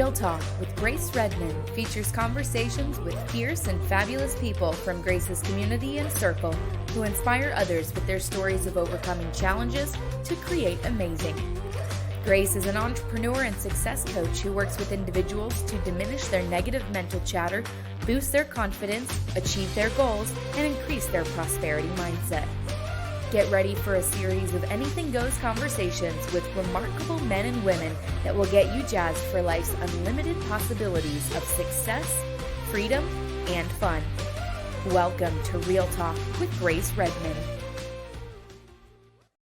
Real Talk with Grace Redman features conversations with fierce and fabulous people from Grace's community and circle who inspire others with their stories of overcoming challenges to create amazing. Grace is an entrepreneur and success coach who works with individuals to diminish their negative mental chatter, boost their confidence, achieve their goals, and increase their prosperity mindset. Get ready for a series of anything goes conversations with remarkable men and women that will get you jazzed for life's unlimited possibilities of success, freedom, and fun. Welcome to Real Talk with Grace Redman.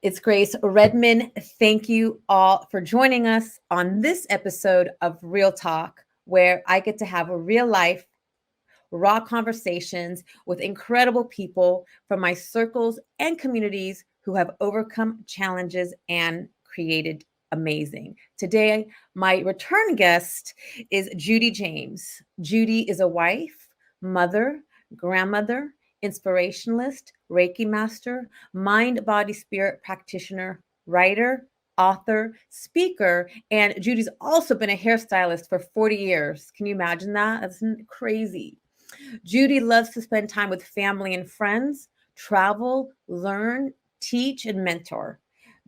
It's Grace Redman. Thank you all for joining us on this episode of Real Talk, where I get to have a real life raw conversations with incredible people from my circles and communities who have overcome challenges and created amazing. Today, my return guest is Judy James. Judy is a wife, mother, grandmother, inspirationalist, Reiki Master, Mind-Body-Spirit Practitioner, writer, author, speaker, and Judy's also been a hairstylist for 40 years. Can you imagine that? That's crazy. Judy loves to spend time with family and friends, travel, learn, teach, and mentor.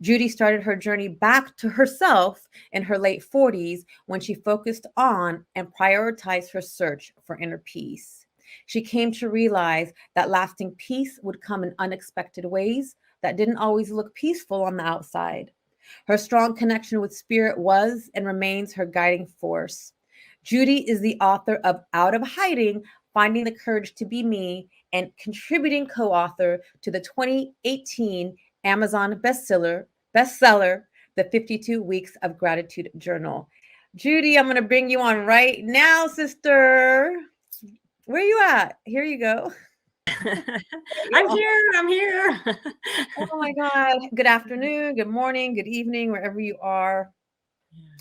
Judy started her journey back to herself in her late 40s when she focused on and prioritized her search for inner peace. She came to realize that lasting peace would come in unexpected ways that didn't always look peaceful on the outside. Her strong connection with spirit was and remains her guiding force. Judy is the author of Out of Hiding, Finding the Courage to Be Me, and contributing co-author to the 2018 Amazon bestseller, The 52 Weeks of Gratitude Journal. Judy, I'm going to bring you on right now, sister. Where are you at? Here you go. I'm here. Oh my God. Good afternoon, good morning, good evening, wherever you are.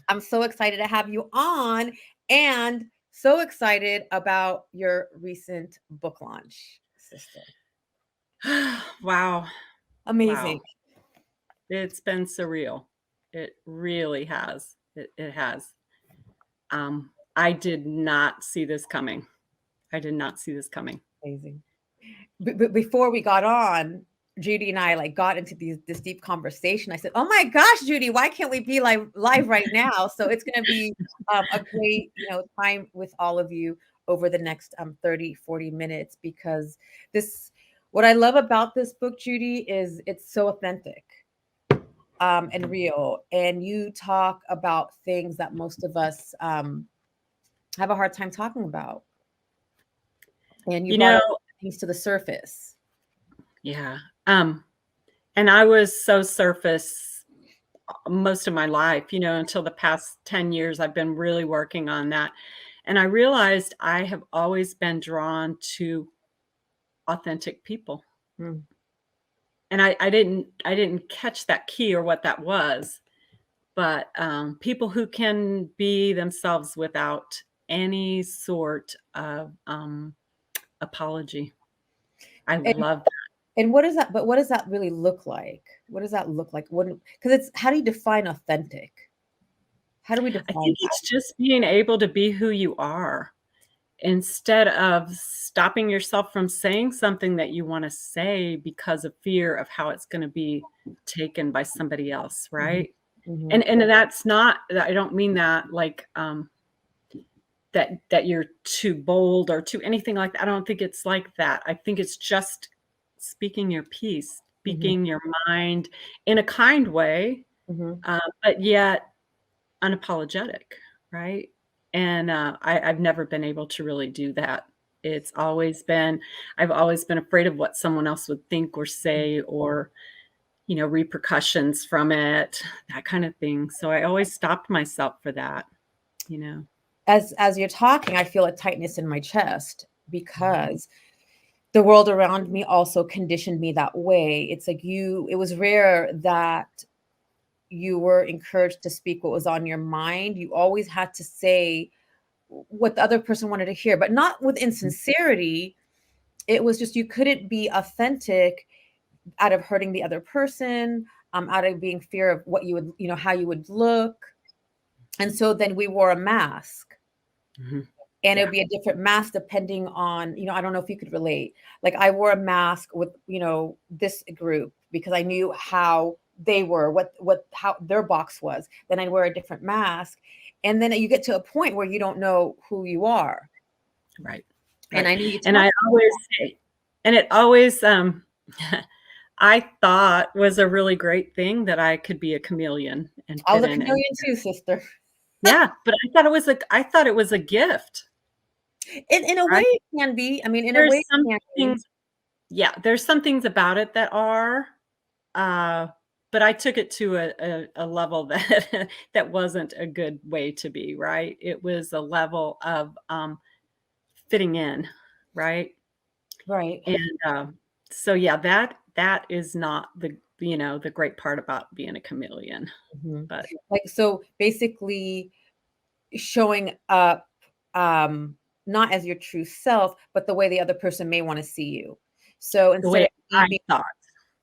I'm so excited to have you on and so excited about your recent book launch, sister. Wow. Amazing. Wow. It's been surreal. It really has. It has. I did not see this coming. Amazing. But before we got on, Judy and I got into this deep conversation. I said, "Oh my gosh, Judy, why can't we be live right now?" So it's going to be a great, time with all of you over the next 30, 40 minutes, because what I love about this book, Judy, is it's so authentic and real. And you talk about things that most of us have a hard time talking about. And you brought things to the surface. Yeah. And I was so surface most of my life, until the past 10 years, I've been really working on that. And I realized I have always been drawn to authentic people. And I didn't catch that key or what that was, but people who can be themselves without any sort of apology. I love that. And what is that? But what does that really look like? What does that look like? Because how do you define authentic? How do we define I think that? it's just being able to be who you are instead of stopping yourself from saying something that you want to say because of fear of how it's going to be taken by somebody else, right? Mm-hmm. And that's not, I don't mean that like that you're too bold or too anything like that. I don't think it's like that. I think it's just speaking your piece, speaking your mind in a kind way, but yet unapologetic, right? And I've never been able to really do that. I've always been afraid of what someone else would think or say, or, repercussions from it, that kind of thing. So I always stopped myself for that, As you're talking, I feel a tightness in my chest because the world around me also conditioned me that way. It's like it was rare that you were encouraged to speak what was on your mind. You always had to say what the other person wanted to hear, but not with insincerity. It was just, you couldn't be authentic out of hurting the other person, out of being fear of what you would, how you would look. And so then we wore a mask. Mm-hmm. And it Yeah. would be a different mask depending on, I don't know if you could relate. Like I wore a mask with, this group because I knew how they were, how their box was. Then I'd wear a different mask. And then you get to a point where you don't know who you are. Right. And Right. I know you And I always say, and it always, I thought was a really great thing that I could be a chameleon and I was fit a in. chameleon too, sister. Yeah, but I thought it was a gift. In a way, Right? it can be. I mean, in a There's way, it some can be. things, yeah, there's some things about it that are, uh, but I took it to a level that that wasn't a good way to be, right? It was a level of fitting in, right? Right. And so yeah, that is not the great part about being a chameleon. Mhm. But Like, so basically showing up, not as your true self, but the way the other person may want to see you. So the instead way of I me being thought.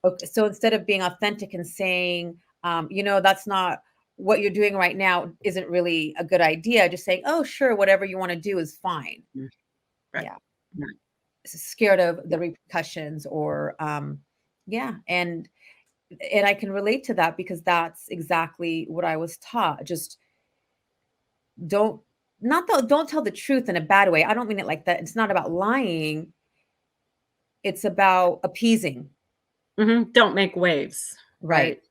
okay, so instead of being authentic and saying, that's not what you're doing right now isn't really a good idea, just saying, oh, sure, whatever you want to do is fine. Mm, right. Yeah. Right. Scared of Yeah. the repercussions or yeah. And I can relate to that because that's exactly what I was taught. Just don't don't tell the truth in a bad way. I don't mean it like that. It's not about lying. It's about appeasing. Don't make waves, Right. right?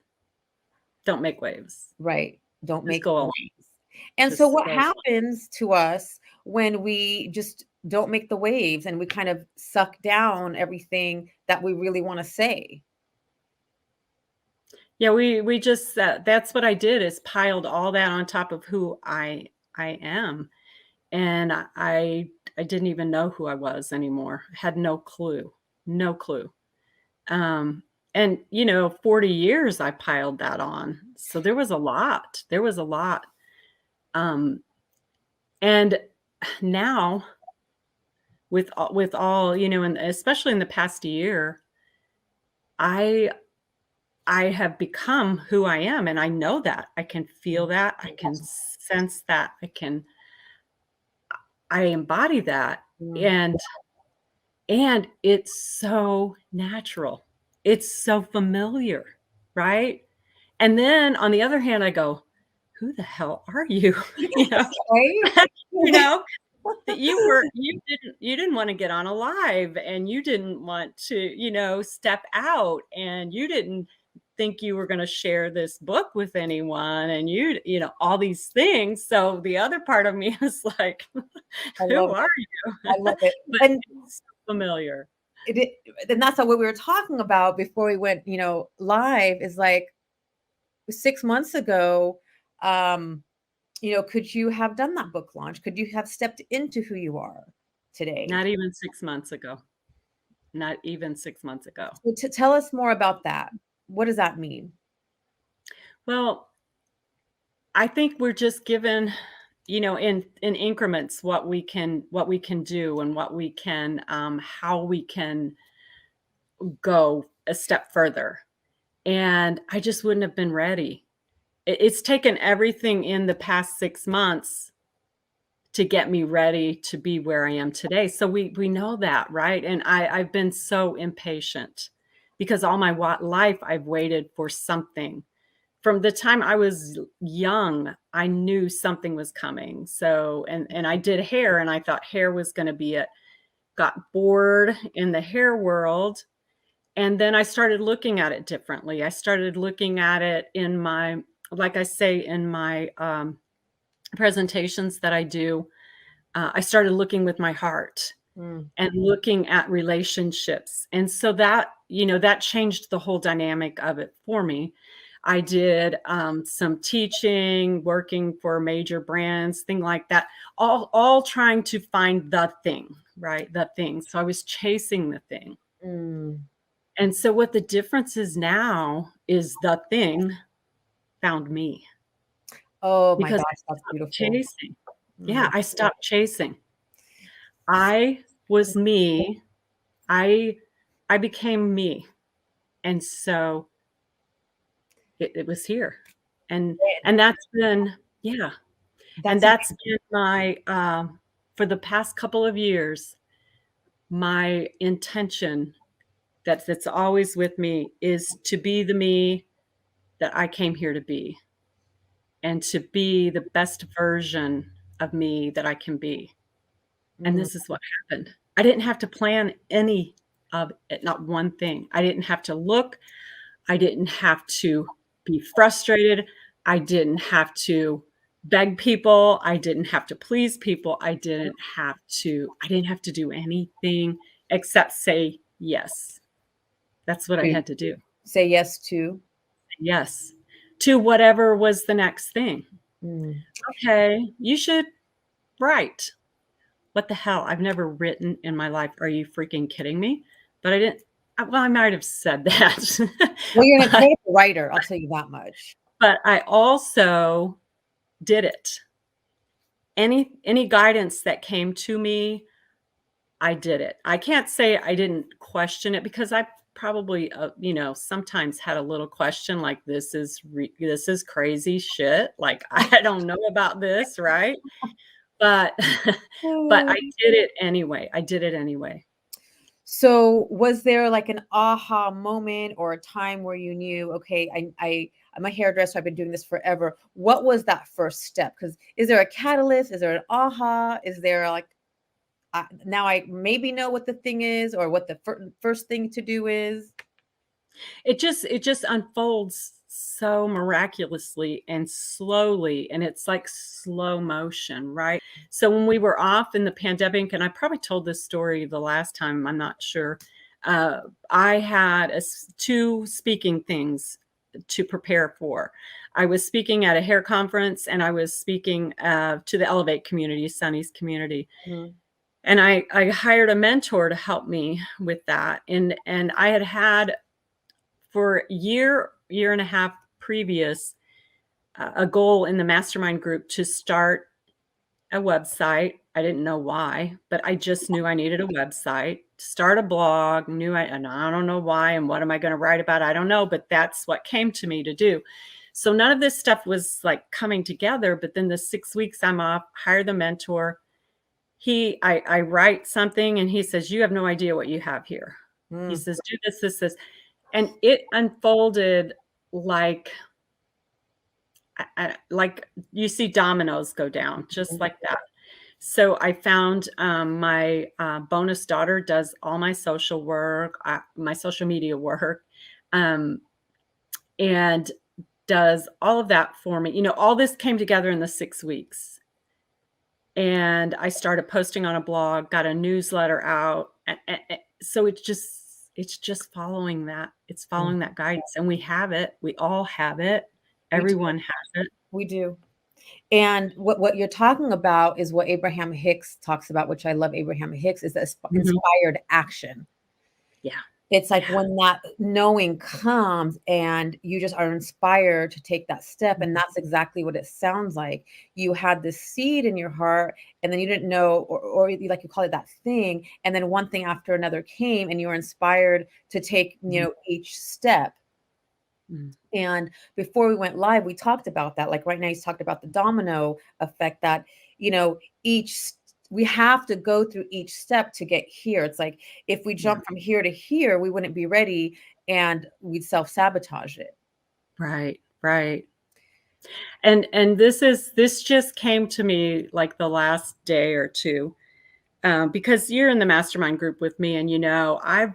Don't make waves. Right. Don't Just make go along. waves. And so Just what go along. happens to us when we just don't make the waves and we kind of suck down everything that we really want to say? Yeah, we just that's what I did is piled all that on top of who I am. And I didn't even know who I was anymore. I had no clue. No clue. And 40 years I piled that on. So there was a lot. There was a lot. Um, and now with all, and especially in the past year, I I have become who I am and I know that. I can feel that. I can sense that. I embody that. Mm. And it's so natural. It's so familiar, right? And then on the other hand, I go, "Who the hell are you?" You know? You Right? know, that you didn't wanna get on a live, and you didn't want to, step out, and you didn't think you were gonna share this book with anyone, and all these things. So the other part of me is like, I "Who love are it. you?" I love it. But And it's so familiar. it and that's not what we were talking about before we went, live is like 6 months ago, um, could you have done that book launch? Could you have stepped into who you are today? Not even 6 months ago. Not even 6 months ago. So to tell us more about that. What does that mean? Well, I think we're just given, in increments what we can do and what we can how we can go a step further. And I just wouldn't have been ready. It's taken everything in the past 6 months to get me ready to be where I am today. So we know that, right? And I've been so impatient because all my life I've waited for something. From the time I was young, I knew something was coming. So and I did hair and I thought hair was going to be it. Got bored in the hair world and then I started looking at it differently. I started looking at it in my like I say in my presentations that I do. I started looking with my heart Mm. and looking at relationships. And so that, that changed the whole dynamic of it for me. I did some teaching, working for major brands, thing like that, all trying to find the thing, right? The thing. So I was chasing the thing. Mm. And so what the difference is now is the thing found me Oh my because gosh, I that's stopped beautiful. chasing. Yeah, Mm. I stopped chasing. I was me. I I became me. And so it was here. And that's been yeah. And that's been my, for the past couple of years, my intention that's always with me is to be the me that I came here to be, and to be the best version of me that I can be. And this is what happened. I didn't have to plan any of it, not one thing. I didn't have to look. I didn't have to be frustrated. I didn't have to beg people. I didn't have to please people. I didn't have to do anything except say yes. That's what I had to do. Say yes to? Yes. To whatever was the next thing. Okay, you should write. What the hell? I've never written in my life. Are you freaking kidding me? But I didn't. Well, I might have said that. Well, you're an incredible writer, I'll tell you that much. But I also did it. Any guidance that came to me, I did it. I can't say I didn't question it, because I probably, sometimes had a little question like, this is crazy shit. Like, I don't know about this, right? But I did it anyway. I did it anyway. So was there like an aha moment or a time where you knew, okay, I'm a hairdresser, I've been doing this forever. What was that first step? Because is there a catalyst? Is there an aha? Is there like, now I maybe know what the thing is, or what the first thing to do is? It just unfolds so miraculously and slowly, and it's like slow motion, right? So when we were off in the pandemic, and I probably told this story the last time, I'm not sure. I had two speaking things to prepare for. I was speaking at a hair conference, and I was speaking to the Elevate community, Sunny's community. And I hired a mentor to help me with that. And I had for a year and a half previous, a goal in the mastermind group to start a website. I didn't know why, but I just knew I needed a website, start a blog, and I don't know why, and what am I going to write about? I don't know, but that's what came to me to do. So none of this stuff was like coming together, but then the 6 weeks I'm off, hire the mentor. I write something, and he says, you have no idea what you have here. He says, do this. And it unfolded like you see dominoes go down, just like that. So I found my bonus daughter does all my social work, my social media work, and does all of that for me. All this came together in the 6 weeks. And I started posting on a blog, got a newsletter out. So it's just following that. It's following that guidance. And we have it. We all have it. Everyone has it. We do. And what you're talking about is what Abraham Hicks talks about, which I love. Abraham Hicks is inspired action. Yeah. It's like when that knowing comes and you just are inspired to take that step. And that's exactly what it sounds like. You had this seed in your heart, and then you didn't know, or like you call it, that thing. And then one thing after another came, and you were inspired to take, each step. And before we went live, we talked about that. Like right now, he's talked about the domino effect, that, we have to go through each step to get here. It's like, if we jump from here to here, we wouldn't be ready, and we'd self-sabotage it. Right. And this just came to me like the last day or two, because you're in the mastermind group with me, and I've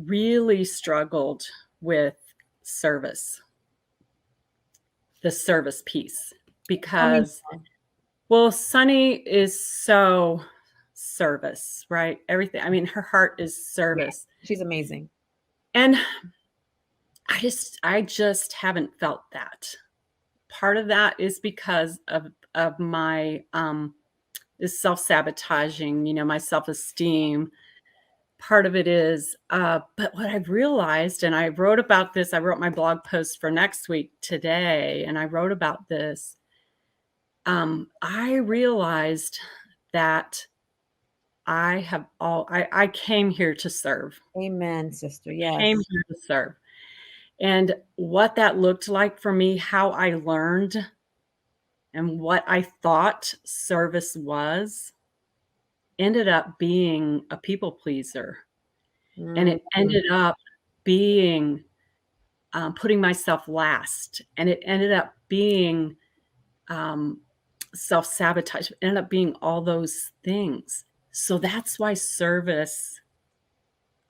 really struggled with the service piece, because well, Sunny is so service, right? Everything. I mean, her heart is service. Yeah, she's amazing. And I just haven't felt that. Part of that is because of my is self-sabotaging, my self-esteem. Part of it is, but what I've realized, and I wrote about this, I wrote my blog post for next week today, and I wrote about this. I realized that I came here to serve. Amen, sister. Yes. I came here to serve. And what that looked like for me, how I learned And what I thought service was ended up being a people pleaser. And it ended up being putting myself last. And it ended up being self-sabotage. It ended up being all those things. So that's why service,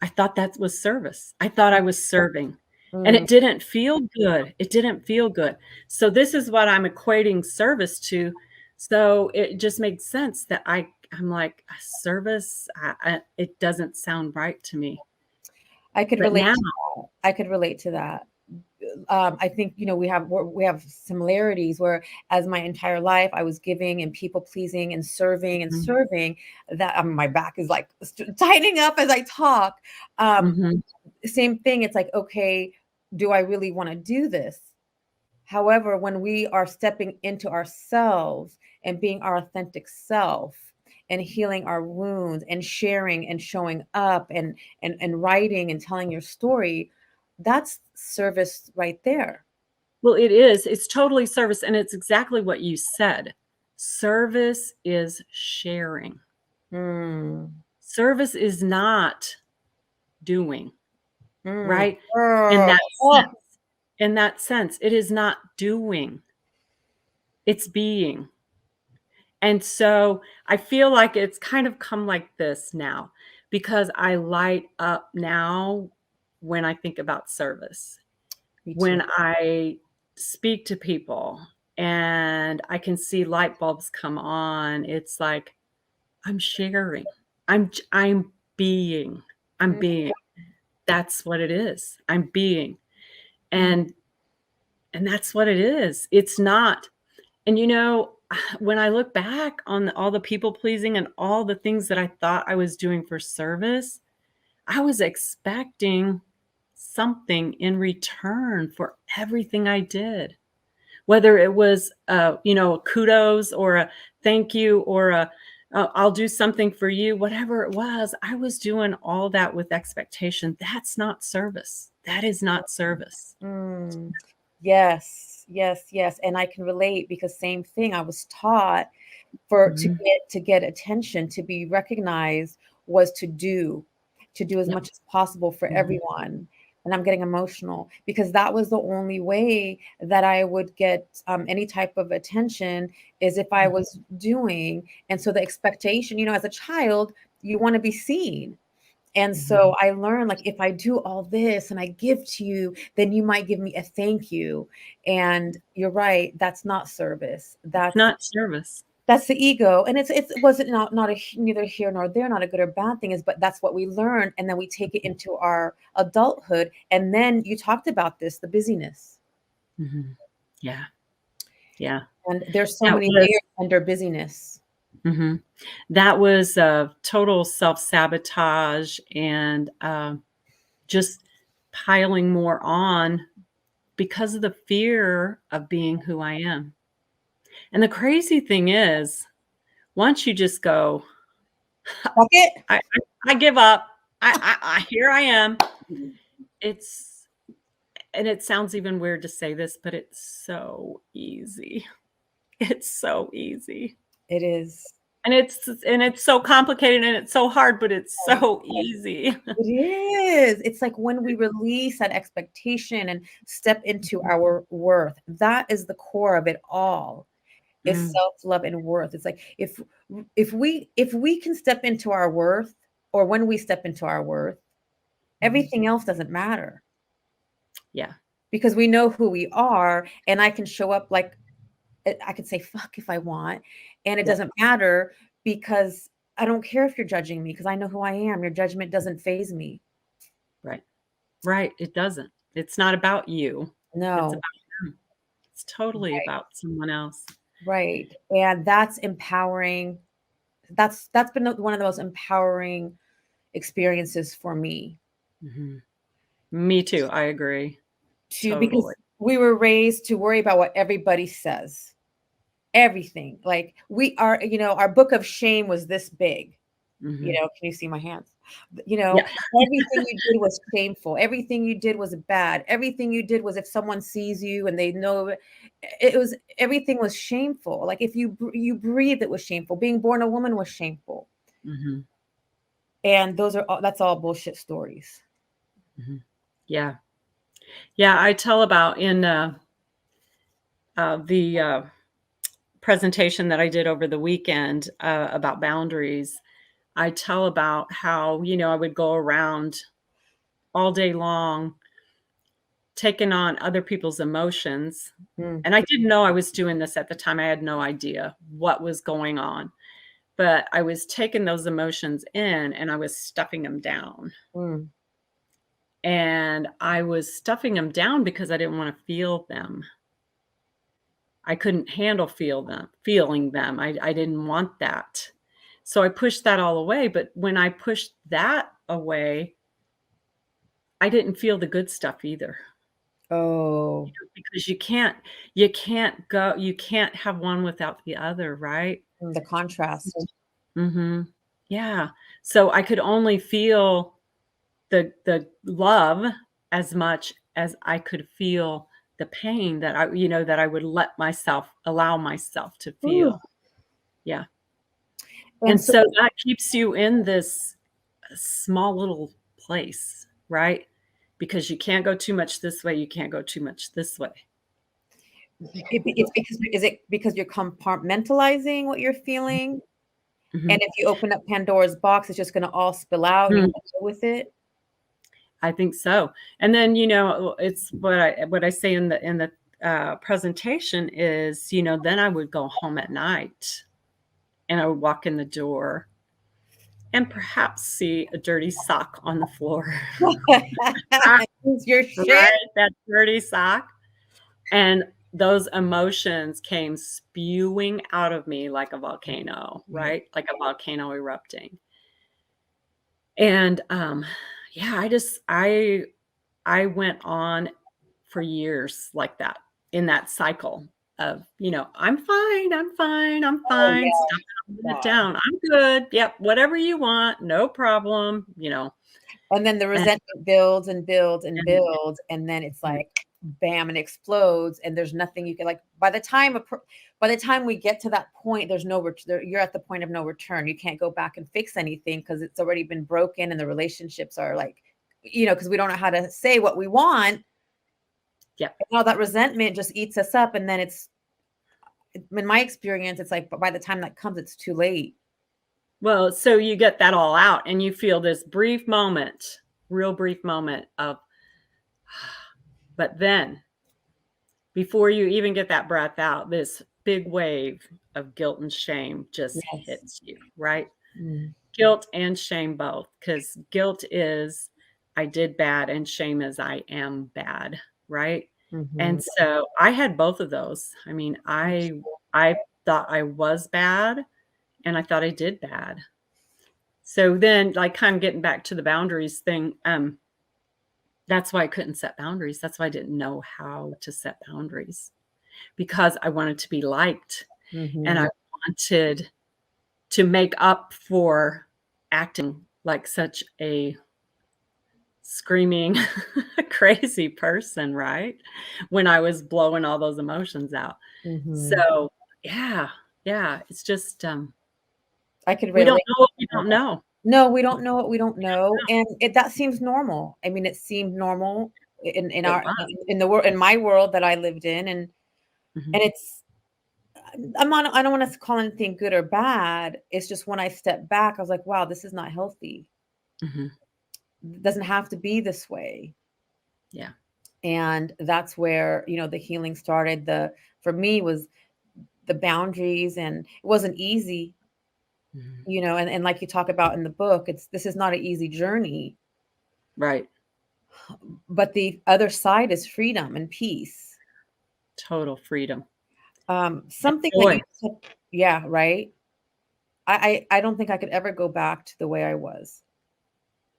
I thought that was service. I thought I was serving. And it didn't feel good. It didn't feel good. So this is what I'm equating service to. So it just made sense that I'm like, service, it doesn't sound right to me. I could But relate now, to that. I could relate to that. I think, you know, we have similarities where as my entire life I was giving and people pleasing and serving and serving, that my back is like tightening up as I talk. Same thing. It's like, okay, do I really want to do this? However, when we are stepping into ourselves and being our authentic self and healing our wounds and sharing and showing up and writing and telling your story, that's service right there. well, it is. It's totally service. And it's exactly what you said. Service is sharing. Service is not doing, right? In that sense, in that sense, it is not doing. It's being. And so I feel like it's kind of come like this now because I light up now when I think about service. When I speak to people and I can see light bulbs come on, it's like I'm sharing. I'm being. I'm being. That's what it is. I'm being. And that's what it is. It's not. And you know, when I look back on all the people pleasing and all the things that I thought I was doing for service, I was expecting something in return for everything I did. Whether it was, you know, kudos or a thank you or a I'll do something for you, whatever it was, I was doing all that with expectation. That's not service. That is not service. Yes, yes, yes. And I can relate because same thing. I was taught for to get attention, to be recognized was to do as much as possible for everyone. And I'm getting emotional because that was the only way that I would get any type of attention is if I was doing. And so the expectation, you know, as a child, you want to be seen. And so I learned, like, if I do all this and I give to you, then you might give me a thank you. And you're right, that's not service. It's not service. That's the ego. And it wasn't not a neither here nor there, not a good or bad thing, but that's what we learn. And then we take it into our adulthood. And then you talked about this, the busyness. Yeah. Yeah. And there's so many layers under busyness. That was total self-sabotage and just piling more on because of the fear of being who I am. And the crazy thing is, once you just go, Fuck it. I give up. I here I am. And it sounds even weird to say this, but it's so easy. It's so easy. It is. And it's so complicated and it's so hard, but it's so easy. It is. It's like when we release that expectation and step into our worth, that is the core of it all. Is self-love and worth. It's like if we can step into our worth, or when we step into our worth, everything else doesn't matter. Yeah. Because we know who we are, and I can show up like I could say fuck if I want, and it doesn't matter because I don't care if you're judging me because I know who I am. Your judgment doesn't faze me. Right. Right. It doesn't. It's not about you. No. It's about them. It's totally about someone else. Right. And that's empowering. That's been one of the most empowering experiences for me. Me too. I agree. Totally. Because we were raised to worry about what everybody says. Everything. Like we are, you know, our book of shame was this big. You know, can you see my hands? You Yeah. know, everything you did was shameful. Everything you did was bad. Everything you did was, if someone sees you and they know it was, everything was shameful. Like if you breathe, it was shameful. Being born a woman was shameful. Mm-hmm. And that's all bullshit stories. Mm-hmm. Yeah. Yeah. I tell about in the presentation that I did over the weekend about boundaries. I tell about how, I would go around all day long taking on other people's emotions. Mm, And I didn't know I was doing this at the time. I had no idea what was going on. But I was taking those emotions in and I was stuffing them down. mm, And I was stuffing them down because I didn't want to feel them. I couldn't handle feeling them. I didn't want that. So I pushed that all away. But when I pushed that away, I didn't feel the good stuff either. oh, Because you can't have one without the other, right? the contrast. Mm-hmm. Yeah. So I could only feel the love as much as I could feel the pain that I would allow myself to Ooh. feel. Yeah. And And so so that keeps you in this small little place, right? Because you can't go too much this way, you can't go too much this way. it's because, is it because you're compartmentalizing what you're feeling? Mm-hmm. And if you open up Pandora's box, it's just going to all spill out and you have to deal with it. I think so. And then, it's what I say in the presentation is, then I would go home at night and I would walk in the door and perhaps see a dirty sock on the floor. It's your shit. Right? That dirty sock. And those emotions came spewing out of me like a volcano, right? Like a volcano erupting. And yeah, I went on for years like that, in that cycle of, I'm fine, I'm fine, I'm Oh, fine, yeah. stuffing it down. I'm good. Yep, whatever you want, no problem, And then the And resentment builds and builds and and builds, and then it's like bam, and explodes, and there's nothing you can, like, by the time we get to that point, there's no you're at the point of no return. You can't go back and fix anything because it's already been broken, and the relationships are like, because we don't know how to say what we want. Yep. And all that resentment just eats us up, and then in my experience, it's like by the time that comes, it's too late. Well, so you get that all out and you feel this real brief moment of, but then before you even get that breath out, this big wave of guilt and shame just hits you, right? Mm. Guilt and shame both, because guilt is I did bad and shame is I am bad, right? Mm-hmm. And so I had both of those. I mean, I thought I was bad and I thought I did bad. So then, like, kind of getting back to the boundaries thing, that's why I couldn't set boundaries. That's why I didn't know how to set boundaries, because I wanted to be liked and I wanted to make up for acting like such a screaming, crazy person, right? When I was blowing all those emotions out. So, yeah, it's just, I could we don't relate. know what we don't know. No, we don't know what we don't know, and that seems normal. I mean, it seemed normal in It our was. in the world, in my world that I lived in, and it's I don't want to call anything good or bad. It's just when I stepped back, I was like, wow, this is not healthy. It doesn't have to be this way. Yeah. And that's where, the healing started. For me was the boundaries, and it wasn't easy. And like you talk about in the book, this is not an easy journey. Right. But the other side is freedom and peace. Total freedom. Something that you said, yeah, right. I don't think I could ever go back to the way I was.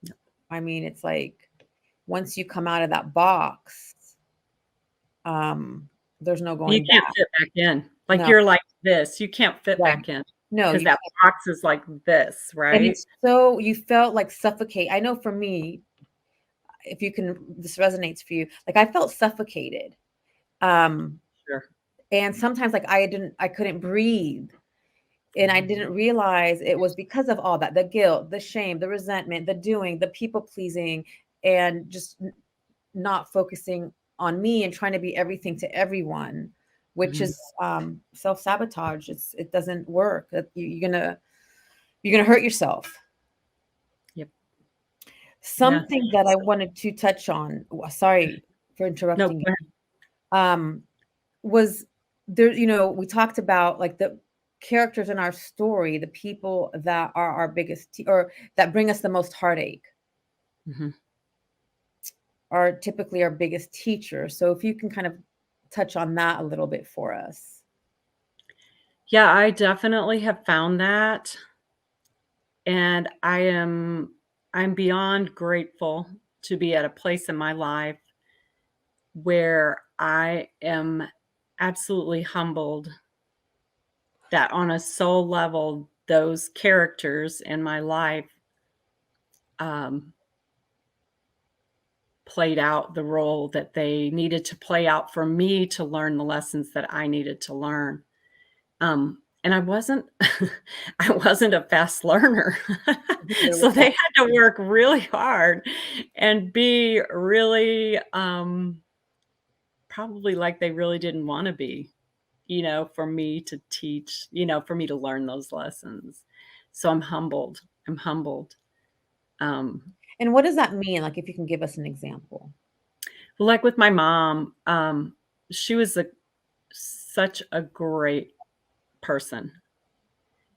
No. I mean, it's like once you come out of that box, there's no going You can't back. fit back in. Like, No. you're like this. You can't fit Right. back in. No, because you that box is like this, and right? it's so you felt like suffocate. I know for me, if you can, this resonates for you. Like I felt suffocated. Um, Sure. and sometimes like I couldn't breathe. And I didn't realize it was because of all that, the guilt, the shame, the resentment, the doing, the people pleasing, and just not focusing on me and trying to be everything to everyone, which is self-sabotage. It doesn't work. You're gonna hurt yourself. Yep. Yeah. Something that I wanted to touch on, sorry for No, interrupting go ahead. you, was there, we talked about like the characters in our story, the people that are our biggest or that bring us the most heartache Mhm. are typically our biggest teachers. So if you can kind of touch on that a little bit for us. Yeah, I definitely have found that, and I'm beyond grateful to be at a place in my life where I am absolutely humbled that on a soul level, those characters in my life, um, played out the role that they needed to play out for me to learn the lessons that I needed to learn. And I wasn't I wasn't a fast learner. Neither So was they had to work really hard and be really, probably like they really didn't wanna be, for me to teach, for me to learn those lessons. So I'm humbled. I'm humbled. Um, And what does that mean? Like if you can give us an example. like with my mom, she was such a great person.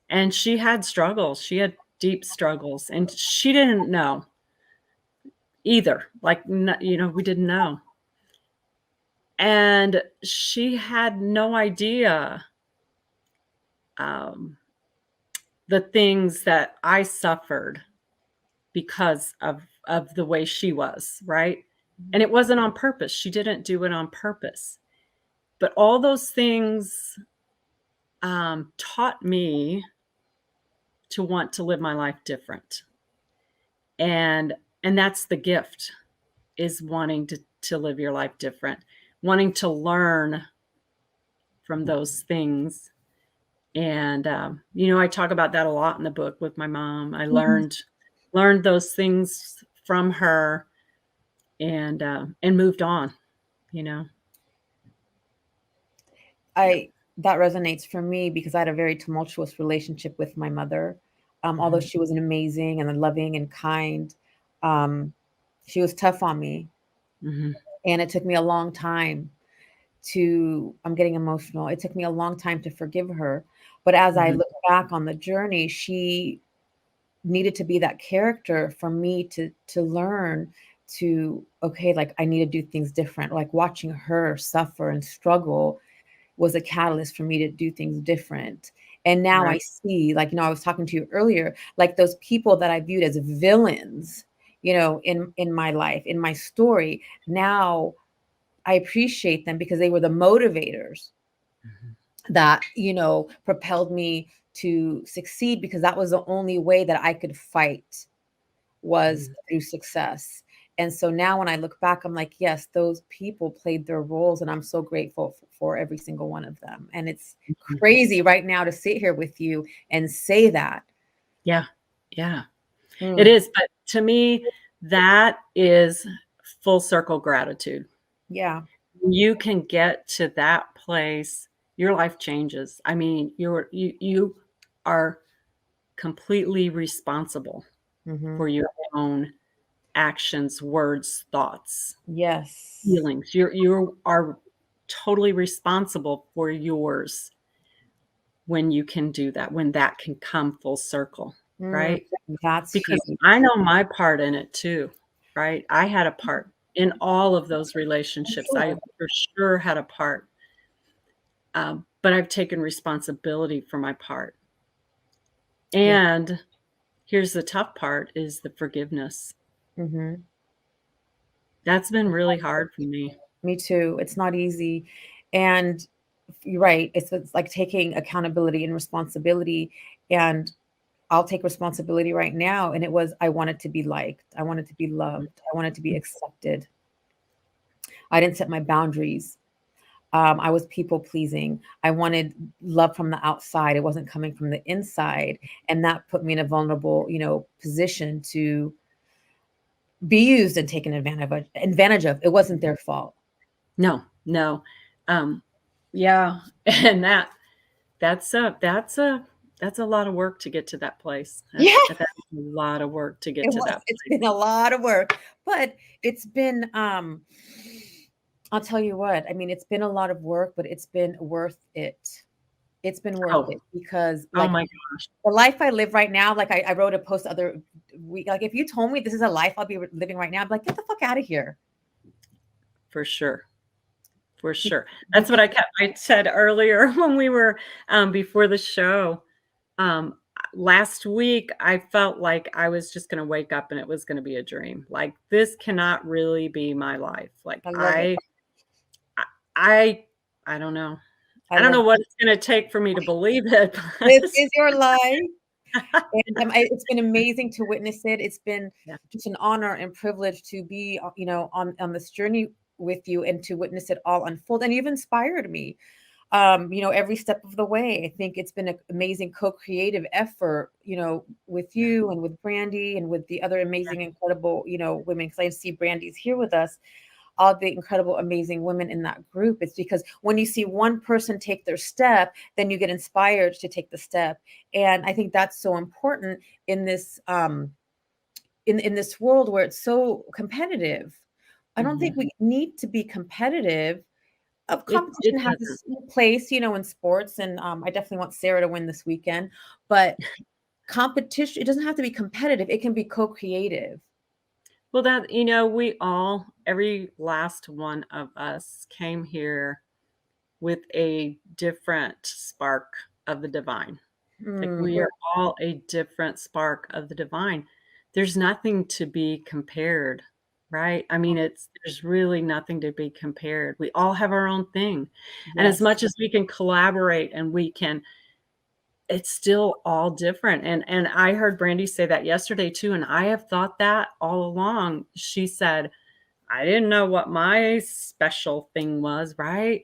And she had struggles. She had deep struggles, and she didn't know either. Like, we didn't know. And she had no idea, um, the things that I suffered because of the way she was, right? And it wasn't on purpose. She didn't do it on purpose. But all those things, taught me to want to live my life different. And that's the gift, is wanting to live your life different, wanting to learn from those things. And I talk about that a lot in the book with my mom. I Mhm. learned those things from her, and moved on, you know. Yeah. That resonates for me because I had a very tumultuous relationship with my mother. Although Mhm. she was an amazing and loving and kind, um, she was tough on me, Mhm. and it took me a long time to I'm getting emotional. It took me a long time to forgive her. But as I Mhm. look back on the journey, she needed to be that character for me to learn to okay, like I need to do things different. Like watching her suffer and struggle was a catalyst for me to do things different. And now I Right. see, like, I was talking to you earlier, like those people that I viewed as villains, in my life, in my story. Now I appreciate them because they were the motivators Mhm. that, propelled me to succeed because that was the only way that I could fight was Mhm. through success. And so now when I look back, I'm like, yes, those people played their roles, and I'm so grateful for every single one of them. And it's Mhm. crazy right now to sit here with you and say that. Yeah. Yeah. It Mm, is, but to me, that is full circle gratitude. yeah. You can get to that place, your life changes. I mean, you are completely responsible Hmm. for your own actions, words, thoughts, Yes. feelings. You are totally responsible for yours when you can do that, when that can come full circle, Mm, right? that's Because huge. I know my part in it too, right? I had a part in all of those I'm relationships. I sure. for sure had a part, but I've taken responsibility for my part. Yeah. And here's the tough part is the forgiveness. Hmm. That's been really hard for me. Me too. It's not easy. And you're right. It's like taking accountability and responsibility. And I'll take responsibility right now. And it was, I wanted to be liked. I wanted to be loved. I wanted to be accepted. I didn't set my boundaries. I was people pleasing. I wanted love from the outside. It wasn't coming from the inside. And that put me in a vulnerable, position to be used and taken advantage of. It wasn't their fault. No. Yeah. And that's a lot of work to get to that place. Yeah. That's a lot of work to get to that place. It's been a lot of work, but it's been, I'll tell you what, I mean, it's been a lot of work, but it's been worth it. It's been worth it because oh my gosh, the life I live right now, like I wrote a post the other week, like if you told me this is a life I'll be living right now, I'd be like, get the fuck out of here. For sure. For sure. That's what I said earlier when we were before the show. Last week, I felt like I was just going to wake up and it was going to be a dream. Like, this cannot really be my life. Like, I don't know. I don't know what it's going to take for me to believe it. This is your life. And it's been amazing to witness it. It's been just an honor and privilege to be, on this journey with you and to witness it all unfold. And you've inspired me, every step of the way. I think it's been an amazing co-creative effort, with you and with Brandy and with the other amazing, incredible, women. Because I see Brandy's here with us. All the incredible, amazing women in that group. It's because when you see one person take their step, then you get inspired to take the step. And I think that's so important in this in this world where it's so competitive. I don't think we need to be competitive. Competition has its place, in sports, and I definitely want Sarah to win this weekend. But competition, it doesn't have to be competitive. It can be co-creative. Well, every last one of us came here with a different spark of the divine. Like, we are all a different spark of the divine. There's nothing to be compared, right? I mean, there's really nothing to be compared. We all have our own thing. Yes. And as much as we can collaborate and it's still all different. And I heard Brandy say that yesterday too. And I have thought that all along. She said, I didn't know what my special thing was, right?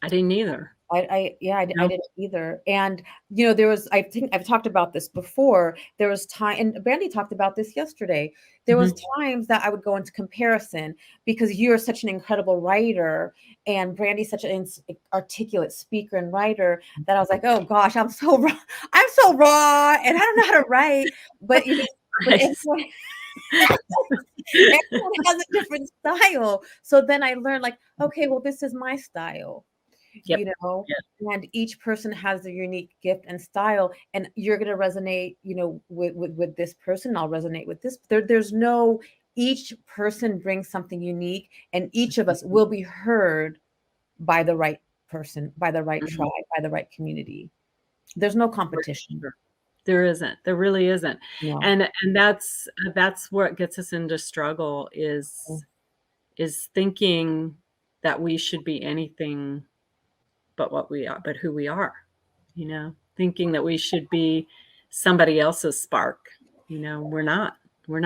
I didn't either. I didn't either. And, I think I've talked about this before. There was time, and Brandy talked about this yesterday. There was times that I would go into comparison because you're such an incredible writer and Brandy's such an articulate speaker and writer that I was like, oh gosh, I'm so raw and I don't know how to write. But, everyone has a different style. So then I learned like, okay, well, this is my style. And each person has their unique gift and style, and you're going to resonate, with this person. I'll resonate with this. Each person brings something unique, and each of us will be heard by the right person, by the right tribe, by the right community. There's no competition. There isn't. There really isn't. No. And that's what gets us into struggle is thinking that we should be anything but what we are, but who we are, thinking that we should be somebody else's spark. We're not. We,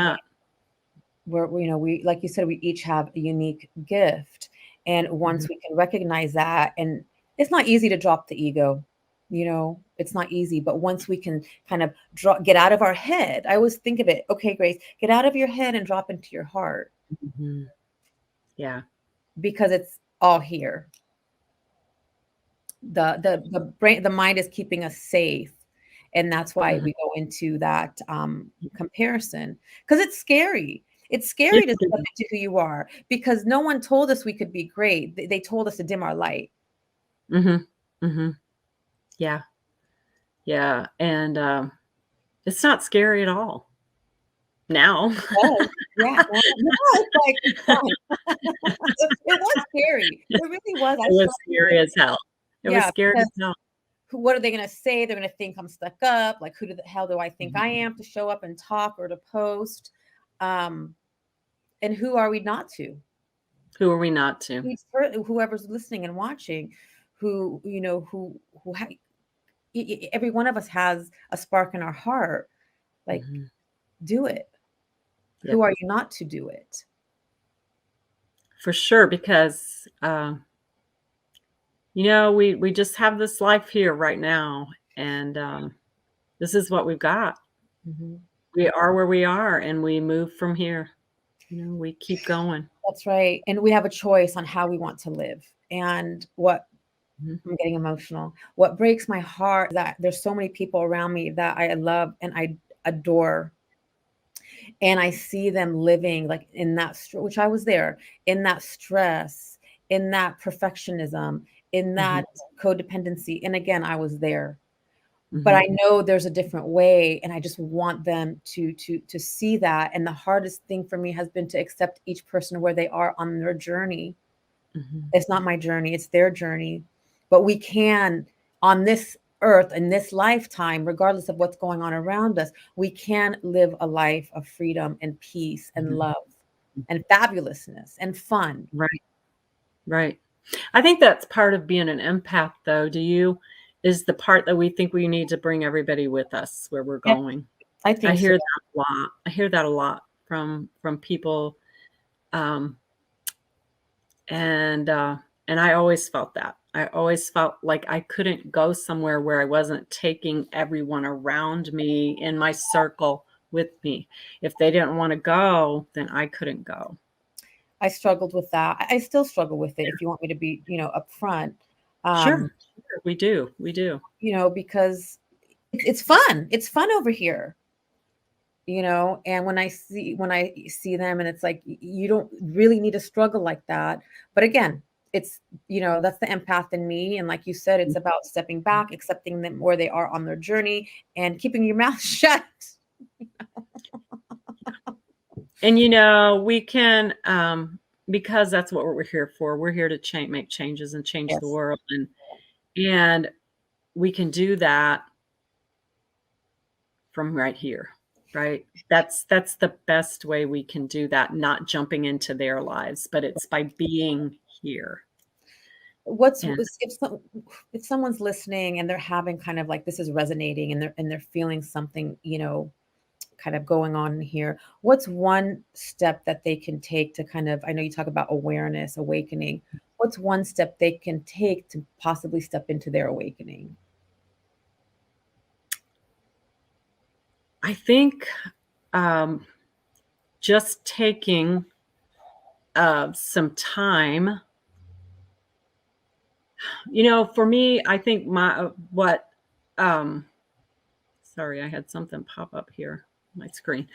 like you said, we each have a unique gift. And once we can recognize that, and it's not easy to drop the ego, it's not easy, but once we can kind of get out of our head, I always think of it, okay, Grace, get out of your head and drop into your heart. Yeah. Because it's all here. The brain, the mind is keeping us safe, and that's why we go into that comparison, because it's scary. It's scary to step into who you are, because no one told us we could be great. They told us to dim our light. Yeah. And it's not scary at all now. It's like fun. It was scary. It really was. It was scary as hell. It was scary as hell. What are they going to say? They're going to think I'm stuck up. Like, who the hell do I think I am to show up and talk or to post? And who are we not to? Who are we not to? Whoever's listening and watching, who, every one of us has a spark in our heart. Like, do it. Yep. Who are you not to do it? For sure, because we just have this life here right now, and this is what we've got. We are where we are, and we move from here. We keep going. That's right. And we have a choice on how we want to live. And what I'm getting emotional. What breaks my heart is that there's so many people around me that I love and I adore. And I see them living like in that, which I was there, in that stress, in that perfectionism, in that codependency. And again, I was there. But I know there's a different way, and I just want them to see that. And the hardest thing for me has been to accept each person where they are on their journey. It's not my journey, it's their journey. But we can, on this earth, in this lifetime, regardless of what's going on around us, we can live a life of freedom and peace and love and fabulousness and fun. Right. I think that's part of being an empath, though. Is the part that we think we need to bring everybody with us where we're going. I think I hear that a lot. I hear that a lot from people. And I always felt that. I always felt like I couldn't go somewhere where I wasn't taking everyone around me in my circle with me. If they didn't want to go, then I couldn't go. I struggled with that. I still struggle with it, if you want me to be, upfront. Sure. We do. Because it's fun. It's fun over here. And when I see them, and it's like, you don't really need to struggle like that. But again, it's, that's the empath in me. And like you said, it's about stepping back, accepting them where they are on their journey, and keeping your mouth shut. And, we can, because that's what we're here for. We're here to make changes and change the world. And we can do that from right here, right? That's the best way we can do that, not jumping into their lives, but it's by being here. If someone's listening and they're having kind of like, this is resonating, and they're feeling something, kind of going on here, what's one step that they can take to kind of, I know you talk about awareness, awakening. What's one step they can take to possibly step into their awakening? I think just taking some time. For me, I think sorry, I had something pop up here on my screen.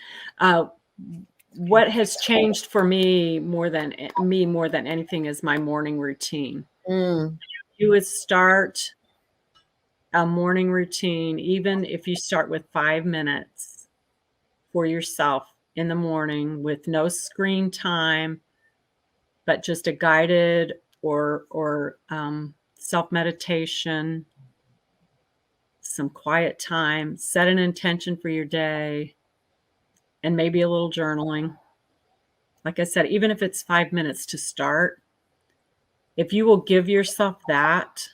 What has changed for me more than anything is my morning routine. You would start a morning routine, even if you start with 5 minutes for yourself in the morning with no screen time, but just a guided or self-meditation, some quiet time, set an intention for your day, and maybe a little journaling. Like I said, even if it's 5 minutes to start, if you will give yourself that,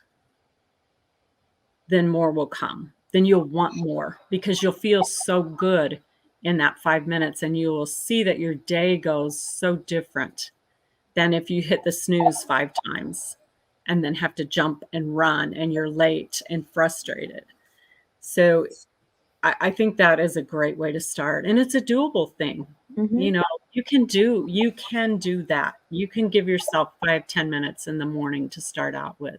then more will come. Then you'll want more, because you'll feel so good in that 5 minutes, and you will see that your day goes so different than if you hit the snooze 5 times and then have to jump and run and you're late and frustrated. So I think that is a great way to start. And it's a doable thing. You can do that. You can give yourself 5-10 minutes in the morning to start out with.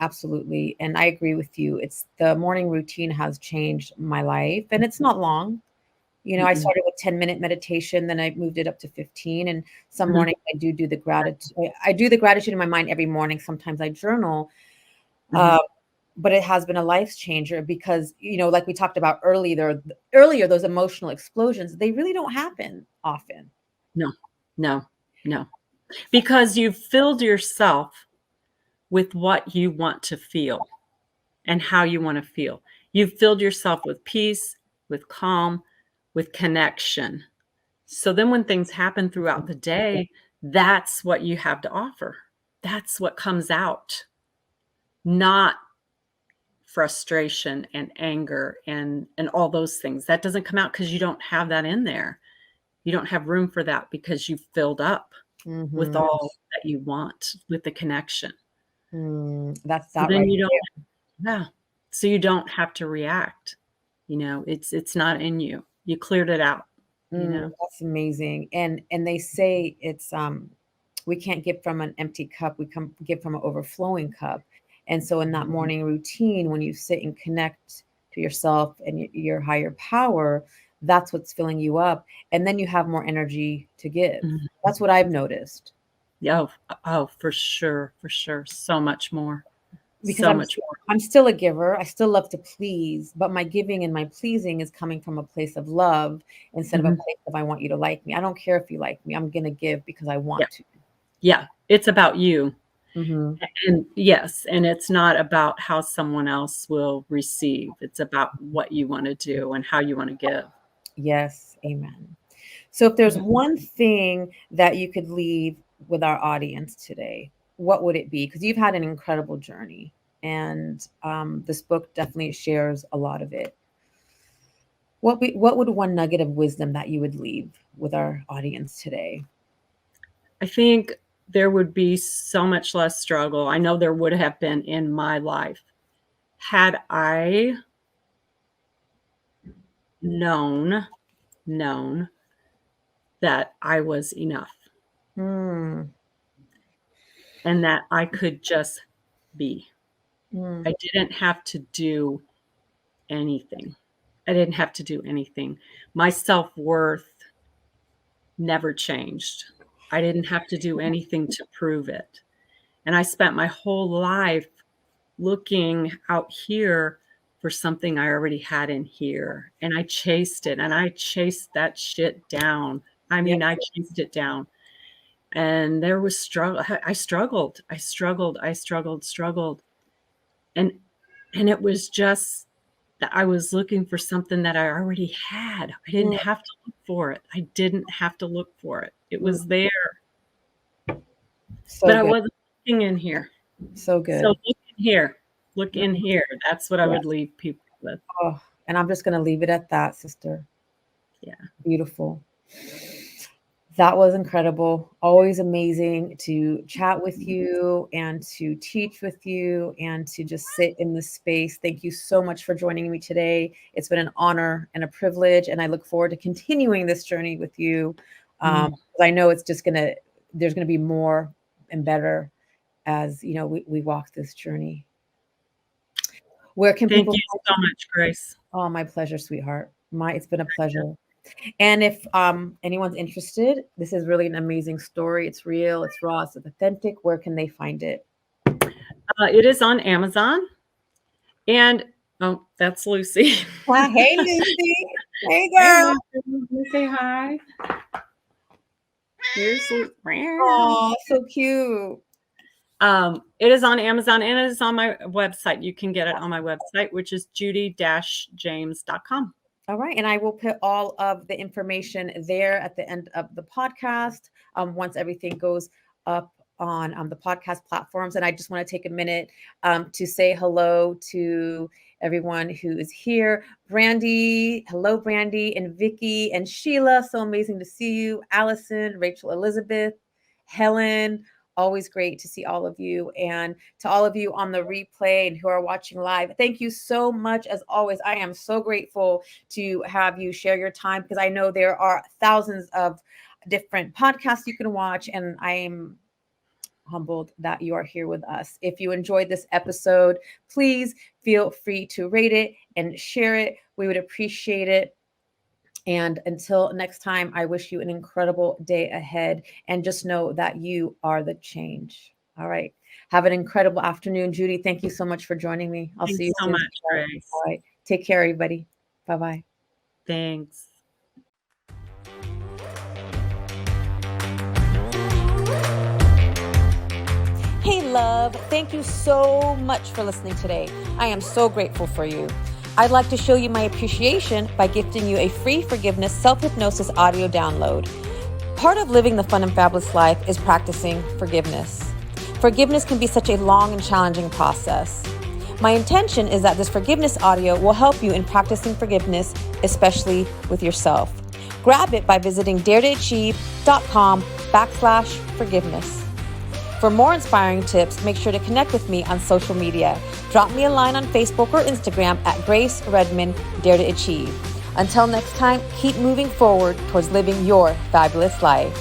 Absolutely. And I agree with you. It's the morning routine has changed my life, and it's not long. I started with 10-minute meditation, then I moved it up to 15. And some mornings I do the gratitude. I do the gratitude in my mind every morning. Sometimes I journal. But it has been a life changer, because, like we talked about earlier, those emotional explosions, they really don't happen often. No. Because you've filled yourself with what you want to feel and how you want to feel. You've filled yourself with peace, with calm, with connection. So then when things happen throughout the day, that's what you have to offer. That's what comes out, not frustration and anger and all those things. That doesn't come out because you don't have that in there. You don't have room for that because you've filled up with all that you want, with the connection. That's So that then right you there. don't, yeah. So you don't have to react. You know, it's not in you. You cleared it out. You know, That's amazing. And they say it's we can't give from an empty cup. We give from an overflowing cup. And so in that morning routine, when you sit and connect to yourself and your higher power, that's what's filling you up. And then you have more energy to give. That's what I've noticed. yeah. Oh, for sure, for sure. So much more. Because So much more. I'm still a giver. I still love to please, but my giving and my pleasing is coming from a place of love instead of a place of I want you to like me. I don't care if you like me. I'm going to give because I want to. Yeah, it's about you. Mm-hmm. And yes, and it's not about how someone else will receive. It's about what you want to do and how you want to give. Yes, amen. So if there's one thing that you could leave with our audience today, what would it be? Because you've had an incredible journey, and this book definitely shares a lot of it. What would one nugget of wisdom that you would leave with our audience today? I think there would be so much less struggle. I know there would have been in my life had I known that I was enough Mm, and that I could just be. mm, I didn't have to do anything. I didn't have to do anything. My self-worth never changed. I didn't have to do anything to prove it. And I spent my whole life looking out here for something I already had in here. And I chased it, and I chased that shit down. I mean, I chased it down. And there was struggle. I struggled. And it was just that I was looking for something that I already had. I didn't have to look for it. I didn't have to look for it. It was there. so But I good. wasn't looking in here. So good. So look in here. Look in here. That's what I would leave people with. Oh, and I'm just going to leave it at that, sister. Yeah. Beautiful. That was incredible. Always amazing to chat with you and to teach with you and to just sit in this space. Thank you so much for joining me today. It's been an honor and a privilege, and I look forward to continuing this journey with you. I know it's just there's going to be more and better as, you know, we walk this journey. Where can Thank people? you so much, Grace. Oh, my pleasure, sweetheart. It's been a pleasure. And if anyone's interested, this is really an amazing story. It's real, it's raw, it's authentic. Where can they find it? It is on Amazon. And oh, that's Lucy. Hey, Lucy. Hey, girl. Hey, Lucy. Say hi. Here's Lucy. Oh, so cute. It is on Amazon and it is on my website. You can get it on my website, which is judy-james.com. All right. And I will put all of the information there at the end of the podcast once everything goes up on the podcast platforms. And I just want to take a minute to say hello to everyone who is here. Brandy, hello, Brandy, and Vicky and Sheila. So amazing to see you. Allison, Rachel, Elizabeth, Helen. Always great to see all of you, and to all of you on the replay and who are watching live. Thank you so much. As always, I am so grateful to have you share your time, because I know there are thousands of different podcasts you can watch, and I am humbled that you are here with us. If you enjoyed this episode, please feel free to rate it and share it. We would appreciate it. And until next time, I wish you an incredible day ahead. And just know that you are the change. All right. Have an incredible afternoon, Judy. Thank you so much for joining me. I'll see you so soon. much, Grace. All right. Take care, everybody. Bye-bye. Thanks. Hey, love. Thank you so much for listening today. I am so grateful for you. I'd like to show you my appreciation by gifting you a free forgiveness self-hypnosis audio download. Part of living the fun and fabulous life is practicing forgiveness. Forgiveness can be such a long and challenging process. My intention is that this forgiveness audio will help you in practicing forgiveness, especially with yourself. Grab it by visiting daretoachieve.com/forgiveness. For more inspiring tips, make sure to connect with me on social media. Drop me a line on Facebook or Instagram at Grace Redman Dare to Achieve. Until next time, keep moving forward towards living your fabulous life.